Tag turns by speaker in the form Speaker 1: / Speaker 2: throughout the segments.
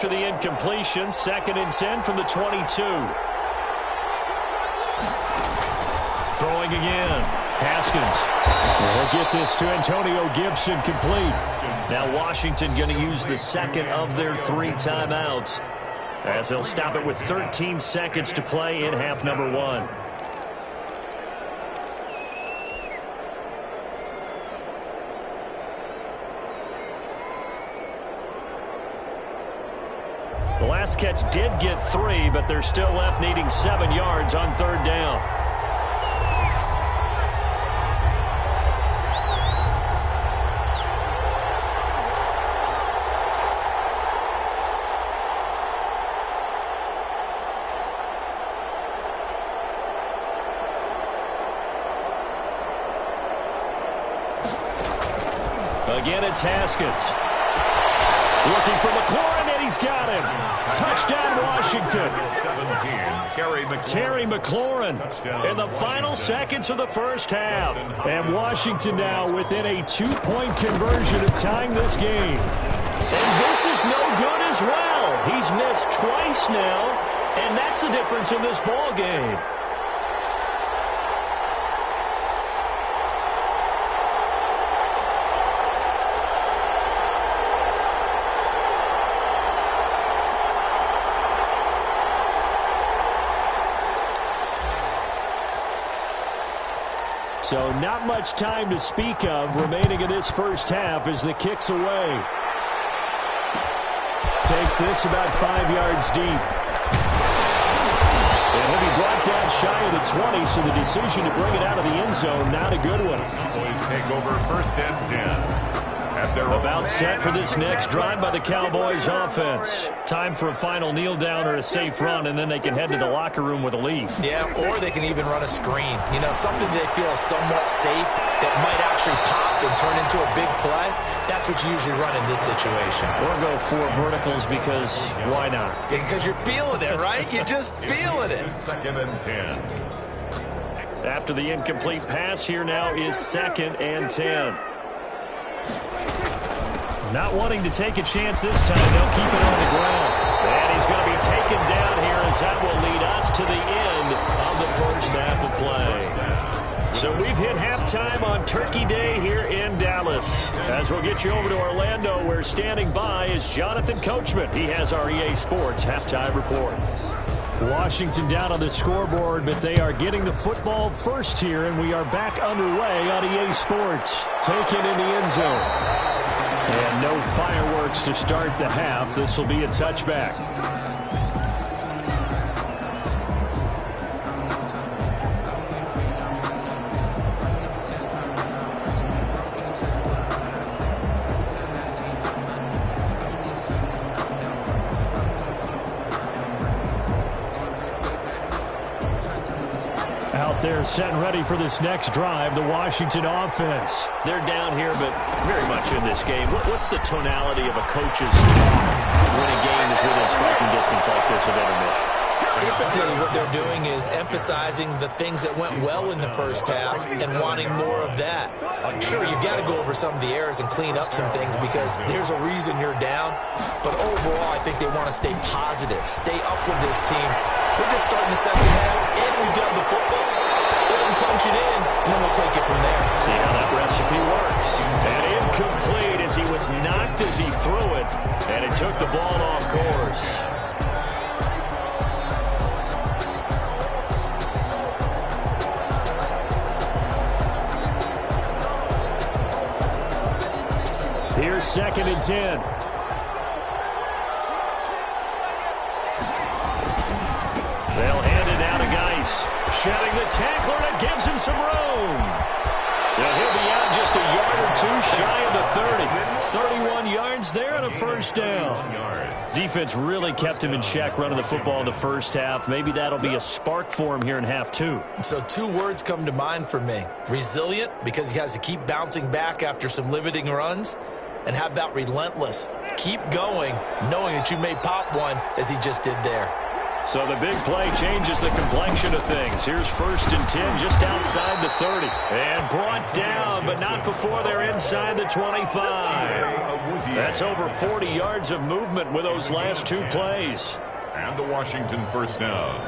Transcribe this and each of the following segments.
Speaker 1: after the incompletion. 2nd and 10 from the 22. Throwing again. Haskins will get this to Antonio Gibson, complete. Now Washington going to use the second of their 3 timeouts, as they'll stop it with 13 seconds to play in half number 1. The last catch did get 3, but they're still left needing 7 yards on 3rd down. Again, it's Haskins. Looking for McLaurin, and he's got him. Touchdown, Washington. Terry McLaurin in the final seconds of the first half. And Washington now within a 2-point conversion of tying this game. And this is no good as well. He's missed twice now, and that's the difference in this ball game. So not much time to speak of remaining in this first half as the kick's away. Takes this about 5 yards deep. And he'll be brought down shy of the 20, so the decision to bring it out of the end zone, not a good one.
Speaker 2: Cowboys take over 1st and 10.
Speaker 1: About set for this next drive by the Cowboys offense. Time for a final kneel down or a safe run, and then they can head to the locker room with a lead.
Speaker 3: Yeah, or they can even run a screen. You know, something they feel somewhat safe that might actually pop and turn into a big play. That's what you usually run in this situation.
Speaker 1: Or go 4 verticals because why not?
Speaker 3: Yeah, because you're feeling it, right? You're just feeling it.
Speaker 2: 2nd and 10.
Speaker 1: After the incomplete pass, here now is 2nd and 10. Not wanting to take a chance this time. They'll keep it on the ground. And he's going to be taken down here as that will lead us to the end of the first half of play. So we've hit halftime on Turkey Day here in Dallas. As we'll get you over to Orlando, where standing by is Jonathan Coachman. He has our EA Sports halftime report. Washington down on the scoreboard, but they are getting the football first here, and we are back underway on EA Sports. Taken in the end zone. And no fireworks to start the half. This will be a touchback. Out there set and ready for this next drive, the Washington offense. They're down here, but very much in this game. What's the tonality of a coach's talk when a game is within striking distance like this of intermission?
Speaker 3: Typically, what they're doing is emphasizing the things that went well in the first half and wanting more of that. Sure, you've got to go over some of the errors and clean up some things because there's a reason you're down. But overall, I think they want to stay positive, stay up with this team. We're just starting the second half, and we've got the football. Let's go ahead and punch it in, and then we'll take it from there.
Speaker 1: See how that recipe works. And incomplete as he was knocked as he threw it, and it took the ball off course. Here's 2nd and 10. They'll hand it down to Geis. Shedding the tackler, and it gives him some room. Now he'll be out just a yard or 2 shy of the 30. 31 yards there and a first down. Defense really kept him in check running the football in the first half. Maybe that'll be a spark for him here in half 2.
Speaker 3: So 2 words come to mind for me. Resilient, because he has to keep bouncing back after some limiting runs. And how about relentless? Keep going, knowing that you may pop one as he just did there.
Speaker 1: So the big play changes the complexion of things. Here's 1st and 10 just outside the 30. And brought down, but not before they're inside the 25. That's over 40 yards of movement with those last 2 plays.
Speaker 2: And the Washington first down.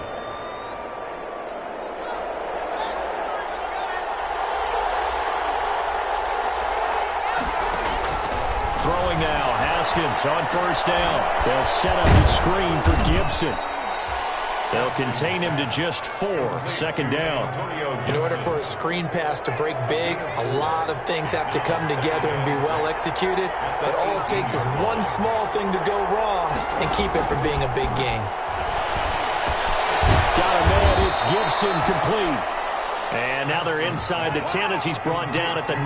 Speaker 1: Throwing now, Haskins on 1st down. They'll set up the screen for Gibson. They'll contain him to just 4, 2nd down.
Speaker 3: In order for a screen pass to break big, a lot of things have to come together and be well executed. But all it takes is one small thing to go wrong and keep it from being a big game.
Speaker 1: Got a man, it's Gibson, complete. And now they're inside the 10 as he's brought down at the 9.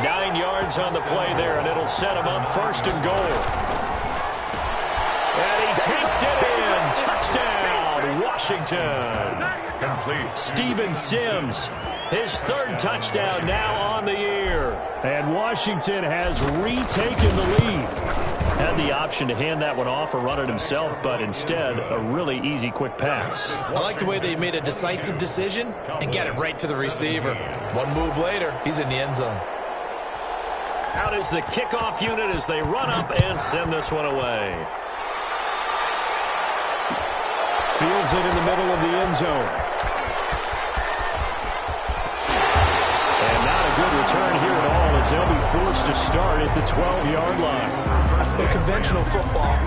Speaker 1: 9 yards on the play there, and it'll set him up 1st and goal. And he takes it in. Touchdown, Washington.
Speaker 2: Complete.
Speaker 1: Steven Sims, his 3rd touchdown now on the year. And Washington has retaken the lead. Had the option to hand that one off or run it himself, but instead, a really easy, quick pass.
Speaker 3: I like the way they made a decisive decision and get it right to the receiver. One move later, he's in the end zone.
Speaker 1: Out is the kickoff unit as they run up and send this one away. Fields it in the middle of the end zone. And not a good return here at all as they'll be forced to start at the 12-yard line.
Speaker 3: The conventional football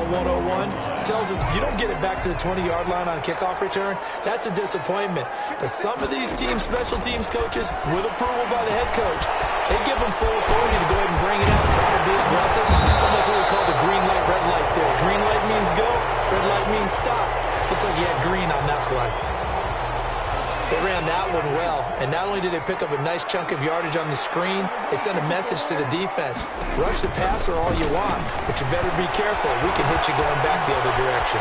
Speaker 3: 101, tells us if you don't get it back to the 20-yard line on a kickoff return, that's a disappointment. But some of these teams, special teams coaches, with approval by the head coach, they give them full authority to go ahead and bring it out, try to be aggressive. Almost what we call the green light, red light there. Green light means go, red light means stop. Looks like he had green on that play. They ran that one well, and not only did they pick up a nice chunk of yardage on the screen, they sent a message to the defense. Rush the passer all you want, but you better be careful. We can hit you going back the other direction.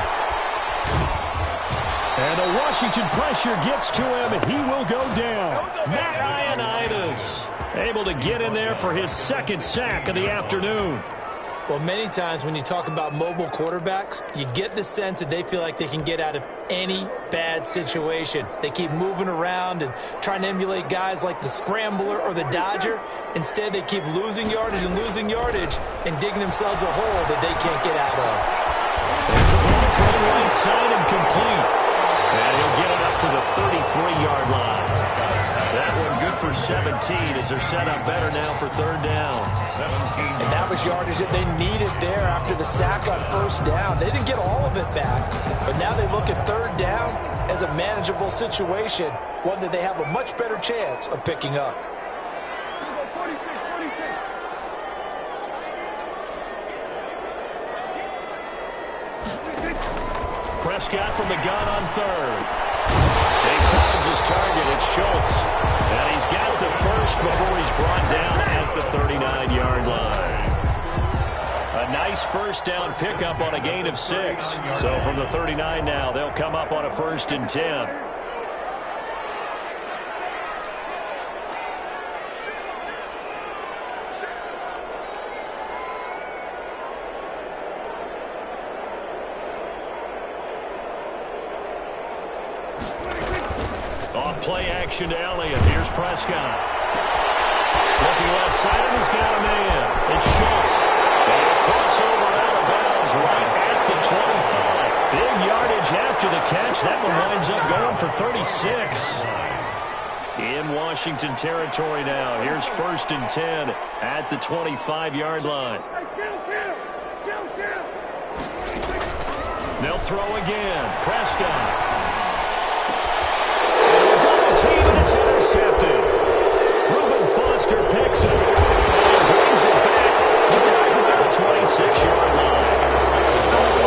Speaker 1: And the Washington pressure gets to him. He will go down. Matt Ioannidis able to get in there for his 2nd sack of the afternoon.
Speaker 3: Well, many times when you talk about mobile quarterbacks, you get the sense that they feel like they can get out of any bad situation. They keep moving around and trying to emulate guys like the Scrambler or the Dodger. Instead, they keep losing yardage and digging themselves a hole that they can't get out of.
Speaker 1: There's a ball from the right side and complete. And he'll get it up to the 33-yard line. That one good for 17 as they're set up better now for 3rd down.
Speaker 2: 17.
Speaker 3: And that was yardage that they needed there after the sack on 1st down. They didn't get all of it back, but now they look at 3rd down as a manageable situation, one that they have a much better chance of picking up.
Speaker 1: Prescott from the gun on 3rd. He finds his target. It's Schultz. And he's got the 1st before he's brought down at the 39-yard line. A nice 1st down pickup on a gain of 6. So from the 39 now, they'll come up on a 1st and 10. Play action to Elliott. Here's Prescott. Looking left side, and he's got a man. It's Schultz. And a crossover out of bounds right at the 25. Big yardage after the catch. That one winds up going for 36. In Washington territory now. Here's 1st and 10 at the 25-yard line. They'll throw again. Prescott. And it's intercepted. Reuben Foster picks it. Brings it back to the 26-yard line.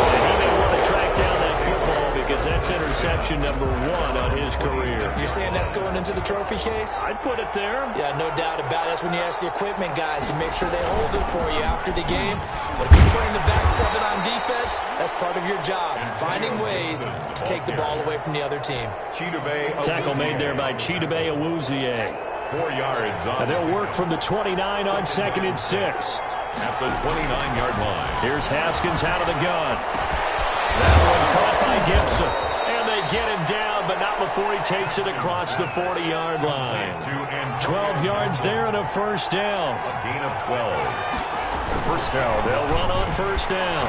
Speaker 1: And he may want to track down that football because that's interception number 1 on his career.
Speaker 3: You're saying that's going into the trophy case?
Speaker 1: I'd put it there.
Speaker 3: Yeah, no doubt about it. That's when you ask the equipment guys to make sure they hold it for you after the game. But if you're playing the back 7 on defense, that's part of your job, finding ways to take the ball away from the other team.
Speaker 1: Tackle made there by Chidobe Awuzie.
Speaker 2: 4 yards on.
Speaker 1: And they'll work from the 29 on 2nd and 6.
Speaker 2: At the 29-yard line.
Speaker 1: Here's Haskins out of the gun. That one caught by Gibson. And they get him down, but not before he takes it across the 40-yard line. 12 yards there and a first down.
Speaker 2: A gain of 12. First down.
Speaker 1: They'll run on first down.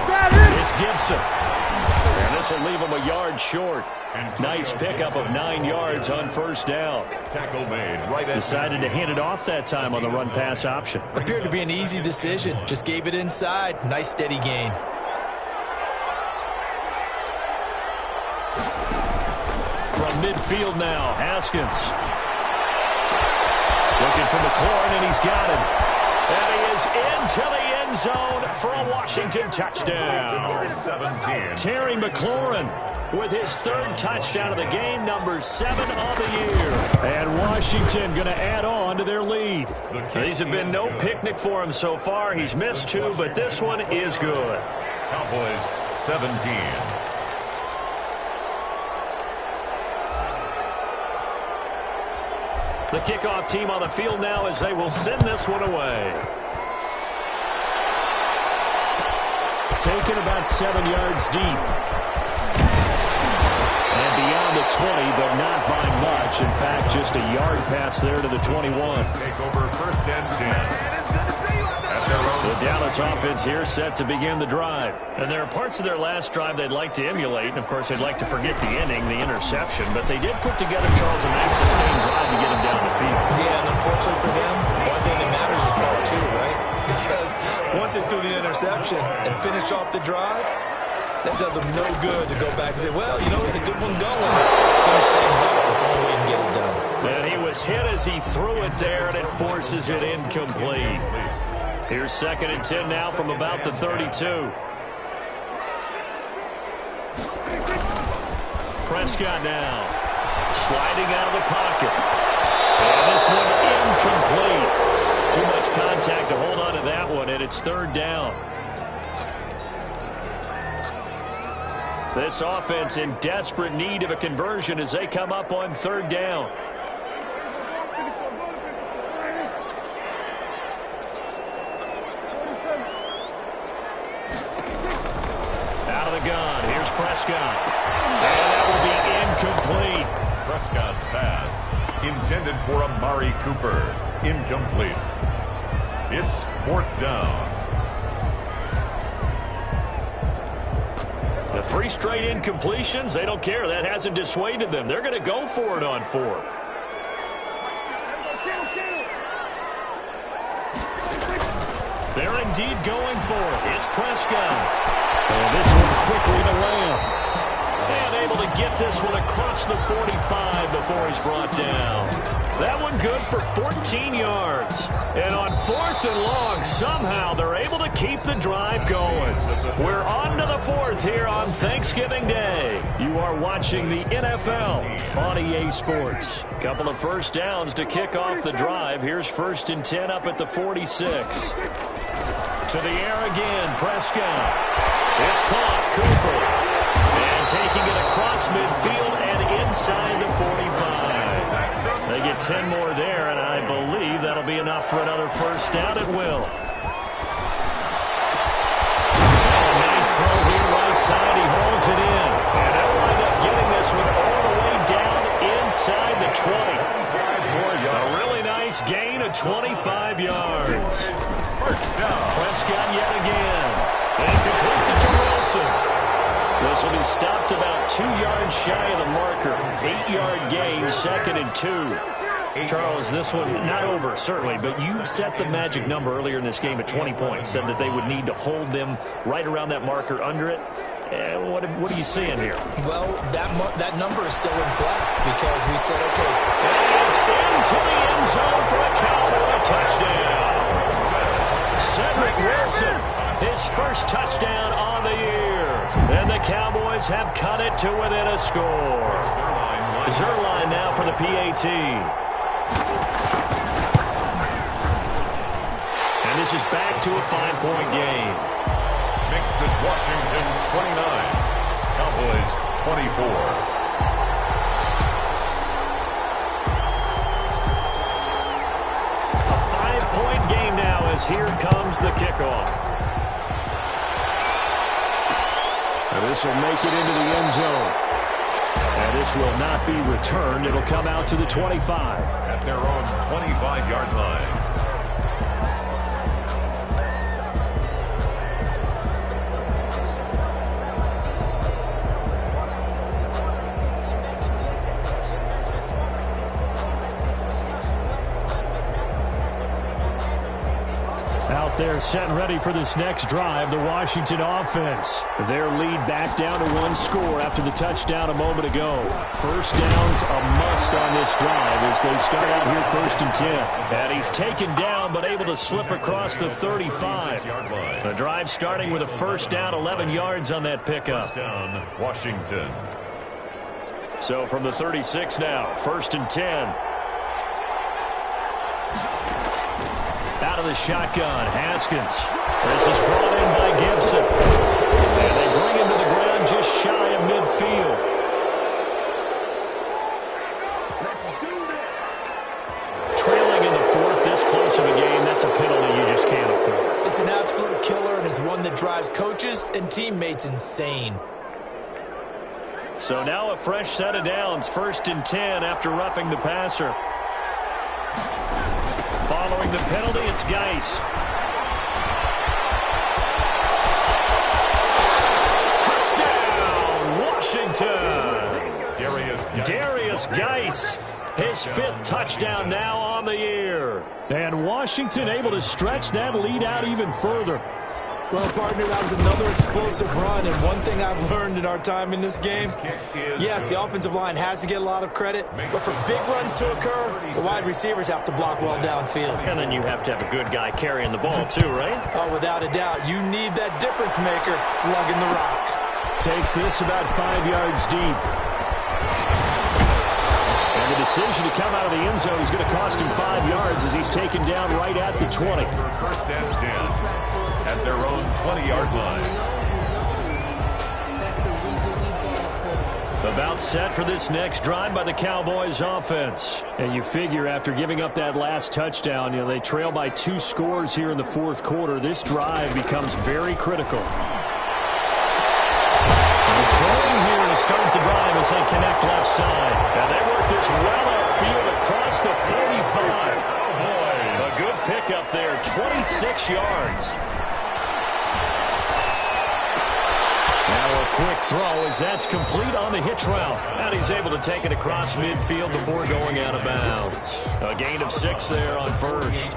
Speaker 1: It's Gibson. And this will leave him a yard short. Nice pickup of 9 yards on first down.
Speaker 2: Tackle made right at
Speaker 1: Decided to hand it off that time on the run-pass option.
Speaker 3: Appeared to be an easy decision. Just gave it inside. Nice steady gain.
Speaker 1: From midfield now, Haskins. Looking for McLaurin, and he's got him. And he is into the end zone for a Washington touchdown.
Speaker 2: 17.
Speaker 1: Terry McLaurin with his third touchdown of the game, number 7 of the year. And Washington going to add on to their lead. These have been no picnic for him so far. He's missed 2, but this one is good.
Speaker 2: Cowboys 17.
Speaker 1: The kickoff team on the field now as they will send this one away. Taken about 7 yards deep. And beyond the 20, but not by much. In fact, just a yard pass there to the 21.
Speaker 2: Take over first and 10.
Speaker 1: The Dallas offense here set to begin the drive. And there are parts of their last drive they'd like to emulate. And, of course, they'd like to forget the inning, the interception. But they did put together, Charles, a nice sustained drive to get him down the field.
Speaker 3: Yeah, and unfortunately for them, one thing that matters is part 2, right? Because once they threw the interception and finished off the drive, that does them no good to go back and say, well, you know, we had a good one going. Finish things off. That's the only way you can get it done.
Speaker 1: And he was hit as he threw it there, and it forces it incomplete. Here's 2nd and 10 now from about the 32. Prescott now sliding out of the pocket. And this one incomplete. Too much contact to hold on to that one, and it's 3rd down. This offense in desperate need of a conversion as they come up on 3rd down. Out of the gun. Here's Prescott. And that will be incomplete.
Speaker 2: Prescott's pass intended for Amari Cooper. Incomplete. It's 4th down.
Speaker 1: The 3 straight incompletions, they don't care. That hasn't dissuaded them. They're going to go for it on 4th. They're indeed going for it. It's Prescott. And this one quickly to Lamb. And able to get this one across the 45 before he's brought down. That one good for 14 yards. And on 4th and long, somehow they're able to keep the drive going. We're on to the 4th here on Thanksgiving Day. You are watching the NFL on EA Sports. Couple of first downs to kick off the drive. Here's 1st and 10 up at the 46. To the air again, Prescott. It's caught, Cooper. And taking it across midfield and inside the 45. They get 10 more there, and I believe that'll be enough for another first down. It will. Oh, nice throw here right side. He hauls it in. And they'll wind up getting this one all the way down inside the 20. A really nice gain of 25 yards.
Speaker 2: First down.
Speaker 1: Prescott yet again. And completes it to Wilson. This will be stopped about 2 yards shy of the marker. 8-yard gain, 2nd and 2. Charles, this one not over, certainly, but you set the magic number earlier in this game at 20 points, said that they would need to hold them right around that marker under it. What are you seeing here?
Speaker 3: Well, that number is still in play because we said, okay.
Speaker 1: And he is into the end zone for a Cowboy touchdown. Cedric Wilson, his first touchdown on the year. And the Cowboys have cut it to within a score. Zerline now for the PAT. And this is back to a 5-point game.
Speaker 2: Makes this Washington 29. Cowboys 24.
Speaker 1: A 5-point game now as here comes the kickoff. And this will make it into the end zone. And this will not be returned. It'll come out to the 25.
Speaker 2: At their own 25-yard line.
Speaker 1: Out there set and ready for this next drive, the Washington offense. Their lead back down to one score after the touchdown a moment ago. First down's a must on this drive as they start out here 1st and 10. And he's taken down but able to slip across the 35. The drive starting with a first down, 11 yards on that pickup.
Speaker 2: First down, Washington.
Speaker 1: So from the 36 now, 1st and 10. Out of the shotgun, Haskins. This is brought in by Gibson. And they bring him to the ground just shy of midfield. Trailing in the 4th, this close of a game, that's a penalty you just can't afford.
Speaker 3: It's an absolute killer, and it's one that drives coaches and teammates insane.
Speaker 1: So now a fresh set of downs, 1st and 10 after roughing the passer. Following the penalty, it's Geis. Touchdown, Washington. Darius Geis, his 5th touchdown now on the year. And Washington able to stretch that lead out even further.
Speaker 3: Well, partner, that was another explosive run, and one thing I've learned in our time in this game, yes, the offensive line has to get a lot of credit, but for big runs to occur, the wide receivers have to block well downfield.
Speaker 1: And then you have to have a good guy carrying the ball too, right?
Speaker 3: Oh, without a doubt. You need that difference maker lugging the rock.
Speaker 1: Takes this about 5 yards deep. And the decision to come out of the end zone is going to cost him 5 yards as he's taken down right at the 20.
Speaker 2: First and 10. At their own 20-yard line.
Speaker 1: About set for this next drive by the Cowboys offense. And you figure after giving up that last touchdown, they trail by 2 scores here in the 4th quarter. This drive becomes very critical. And throwing here to start the drive as they connect left side. And they work this well upfield across the 35. A good pickup there, 26 yards. Now a quick throw as that's complete on the hitch route. And he's able to take it across midfield before going out of bounds. A gain of 6 there on 1st.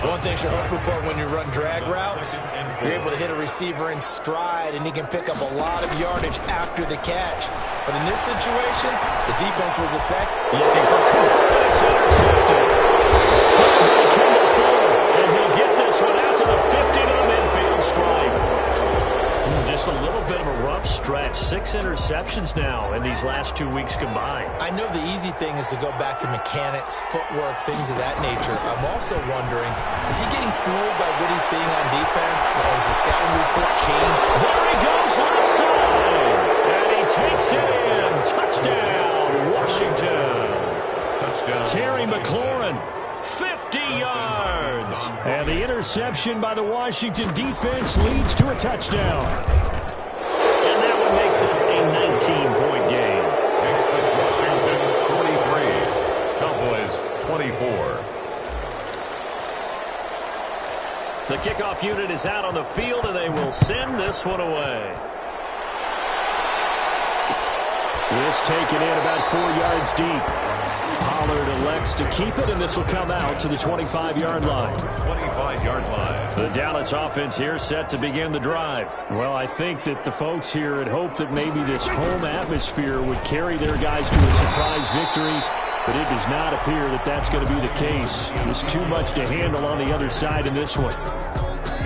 Speaker 3: One thing you're hoping for when you run drag routes, you're able to hit a receiver in stride, and he can pick up a lot of yardage after the catch. But in this situation, the defense was effective.
Speaker 1: Looking for Cooper, and it's intercepted. Picked by Kendall Fuller, and he'll get this one out to the 50 to the midfield stripe. Just a little bit of a rough stretch. 6 interceptions now in these last 2 weeks combined.
Speaker 3: I know the easy thing is to go back to mechanics, footwork, things of that nature. I'm also wondering, is he getting fooled by what he's seeing on defense? Has the scouting report changed?
Speaker 1: There he goes left side. And he takes it in. Touchdown, Washington.
Speaker 2: Touchdown.
Speaker 1: Terry McLaurin. 50 yards. And the interception by the Washington defense leads to a touchdown. And that one makes this a 19-point game.
Speaker 2: Makes this Washington 43. Cowboys 24.
Speaker 1: The kickoff unit is out on the field, and they will send this one away. This taken in about 4 yards deep. Pollard elects to keep it, and this will come out to the 25-yard line.
Speaker 2: 25-yard line.
Speaker 1: The Dallas offense here set to begin the drive. Well, I think that the folks here had hoped that maybe this home atmosphere would carry their guys to a surprise victory, but it does not appear that that's going to be the case. There's too much to handle on the other side in this one.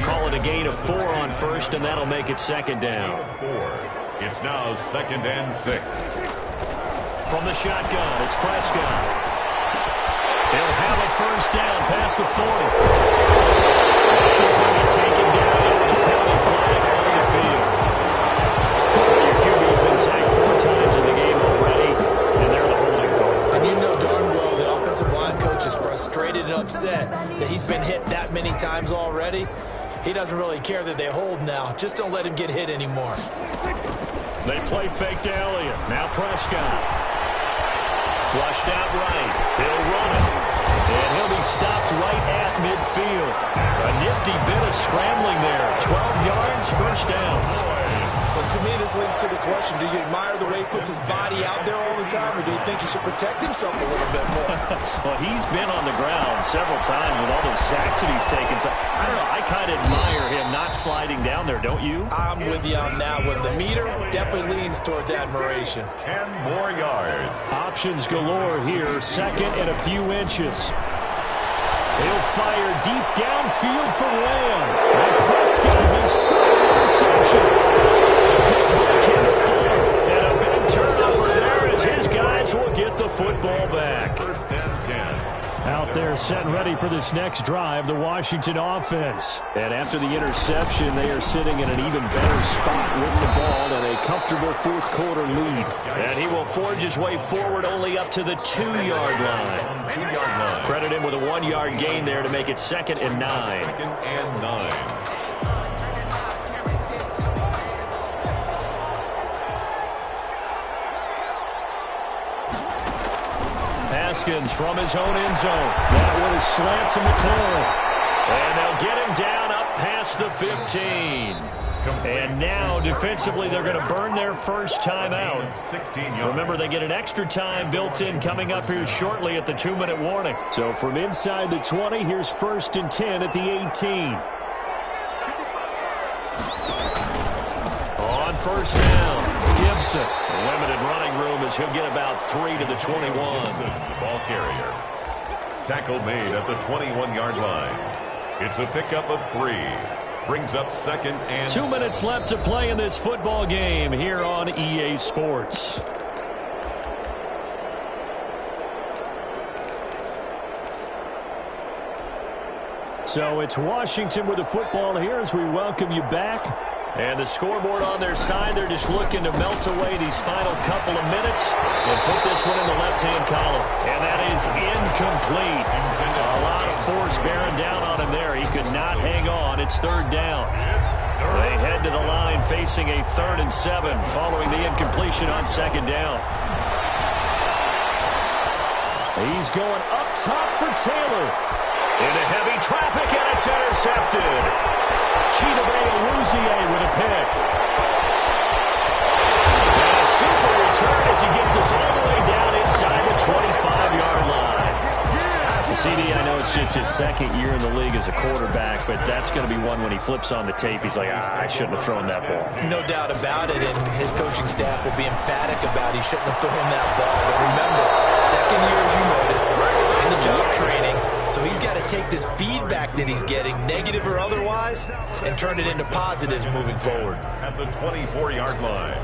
Speaker 1: Call it a gain of 4 on 1st, and that'll make it 2nd down.
Speaker 2: 4. It's now 2nd and 6.
Speaker 1: From the shotgun, it's Prescott. He'll have a first down past the 40. And he's going to be taken down with a penalty flag on the field. Your QB's been sacked 4 times in the game already, and they're the holding call.
Speaker 3: And you know darn well the offensive line coach is frustrated and upset that he's been hit that many times already. He doesn't really care that they hold now. Just don't let him get hit anymore.
Speaker 1: They play fake to Elliott. Now Prescott. Flushed out right. He'll run it. And he'll be stopped right at midfield. A nifty bit of scrambling there. 12 yards, first down.
Speaker 3: Well, to me, this leads to the question, do you admire the way he puts his body out there all the time, or do you think he should protect himself a little bit more?
Speaker 1: Well, he's been on the ground several times with all those sacks that he's taken. So, I don't know, I kind of admire him not sliding down there, don't you?
Speaker 3: I'm with you on that one. The meter definitely leans towards admiration.
Speaker 2: 10 more yards.
Speaker 1: Options galore here, second and a few inches. He'll fire deep downfield for Lamb. And Prescott, his third interception. Picked back into Fuller. And a big turnover there as his guys will get the football back.
Speaker 2: First and 10.
Speaker 1: Out there set and ready for this next drive, the Washington offense. And after the interception, they are sitting in an even better spot with the ball and a comfortable fourth quarter lead. And he will forge his way forward only up to the 2-yard line. Credit him with a 1-yard gain there to make it 2nd and 9.
Speaker 2: 2nd and 9.
Speaker 1: Haskins from his own end zone. That one is slants in the corner. And they'll get him down up past the 15. And now, defensively, they're going to burn their first time out. Remember, they get an extra time built in coming up here shortly at the 2-minute warning. So from inside the 20, here's 1st and 10 at the 18. On first down, Gibson. Limited running room as he'll get about 3 to the 21.
Speaker 2: The ball carrier. Tackle made at the 21-yard line. It's a pickup of 3. Brings up 2nd and
Speaker 1: 2 minutes left to play in this football game here on EA Sports. So it's Washington with the football here as we welcome you back. And the scoreboard on their side, they're just looking to melt away these final couple of minutes and put this one in the left-hand column. And that is incomplete. A lot of force bearing down on him there. He could not hang on. It's 3rd down. They head to the line facing a 3rd and 7 following the incompletion on 2nd down. He's going up top for Taylor. Into heavy traffic, and it's intercepted. Chidobe with a pick. And a super return as he gets us all the way down inside the 25-yard line. CD, I know it's just his 2nd year in the league as a quarterback, but that's going to be one when he flips on the tape. He's like, I shouldn't have thrown that ball.
Speaker 3: No doubt about it, and his coaching staff will be emphatic about he shouldn't have thrown that ball. But remember, 2nd year, as you noted, on the job training, so he's got to take this feedback that he's getting, negative or otherwise, and turn it into positives moving forward.
Speaker 2: At the 24-yard line.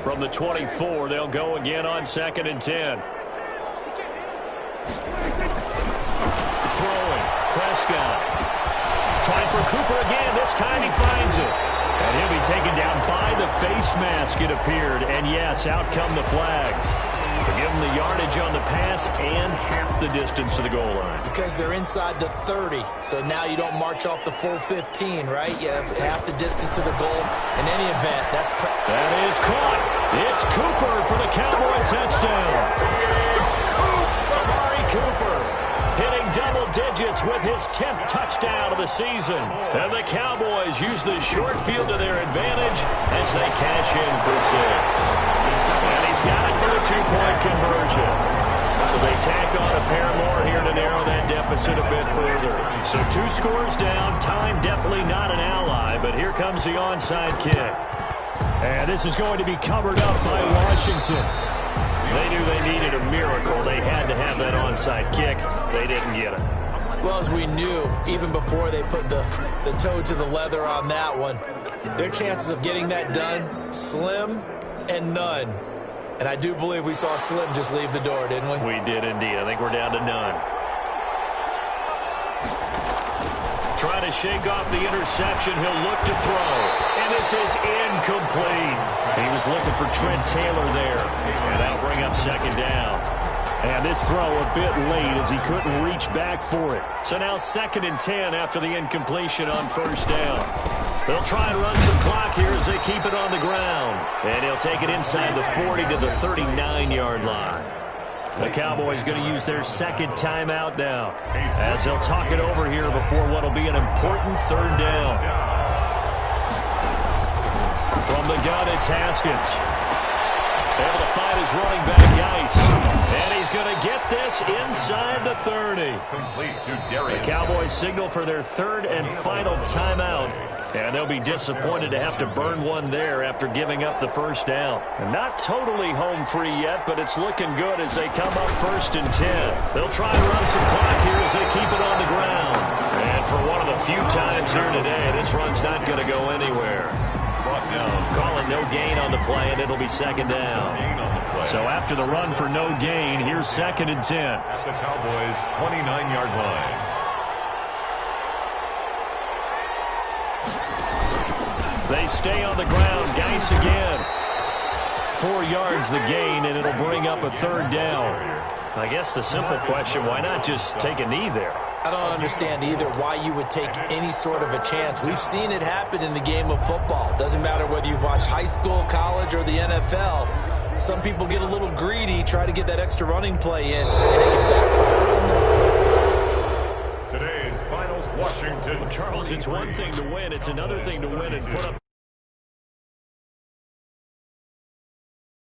Speaker 1: From the 24, they'll go again on 2nd and 10. Throwing, Prescott. Trying for Cooper again. This time he finds it. And he'll be taken down by the face mask, it appeared. And yes, out come the flags. To give him the yardage on the pass and half the distance to the goal line.
Speaker 3: Because they're inside the 30, so now you don't march off the full 15, right? You have half the distance to the goal. In any event, that
Speaker 1: is caught. It's Cooper for the Cowboy touchdown. Amari Cooper hitting double digits with his 10th touchdown of the season. And the Cowboys use the short field to their advantage as they cash in for 6. And he's got it for the 2-point conversion. So they tack on a pair more here to narrow that deficit a bit further. So 2 scores down. Time definitely not an ally, but here comes the onside kick. And this is going to be covered up by Washington. They knew they needed a miracle. They had to have that onside kick. They didn't get it.
Speaker 3: Well, as we knew, even before they put the toe to the leather on that one, their chances of getting that done, slim and none. And I do believe we saw Slim just leave the door, didn't we?
Speaker 1: We did indeed. I think we're down to none. Trying to shake off the interception. He'll look to throw. And this is incomplete. He was looking for Trent Taylor there. And that'll bring up second down. And this throw a bit late as he couldn't reach back for it. So now 2nd and 10 after the incompletion on first down. They'll try and run some clock here as they keep it on the ground. And he'll take it inside the 40 to the 39-yard line. The Cowboys going to use their 2nd timeout now as they'll talk it over here before what will be an important 3rd down. From the gun, it's Haskins. Able to find his running back, Geis. And he's going to get this inside the 30.
Speaker 2: Complete to Darius.
Speaker 1: The Cowboys signal for their 3rd and final timeout. And they'll be disappointed to have to burn one there after giving up the first down. And not totally home free yet, but it's looking good as they come up 1st and 10. They'll try and run some clock here as they keep it on the ground. And for one of the few times here today, this run's not going to go anywhere. Calling no gain on the play, and it'll be 2nd down. So after the run for no gain, here's 2nd and 10.
Speaker 2: At the Cowboys' 29-yard line.
Speaker 1: They stay on the ground. Geis again. 4 yards the gain, and it'll bring up a 3rd down. I guess the simple question, why not just take a knee there?
Speaker 3: I don't understand either why you would take any sort of a chance. We've seen it happen in the game of football. Doesn't matter whether you've watched high school, college, or the NFL. Some people get a little greedy, try to get that extra running play in, and it can backfire.
Speaker 2: Today's finals, Washington.
Speaker 1: Charles, it's one thing to win. It's another thing to win and put up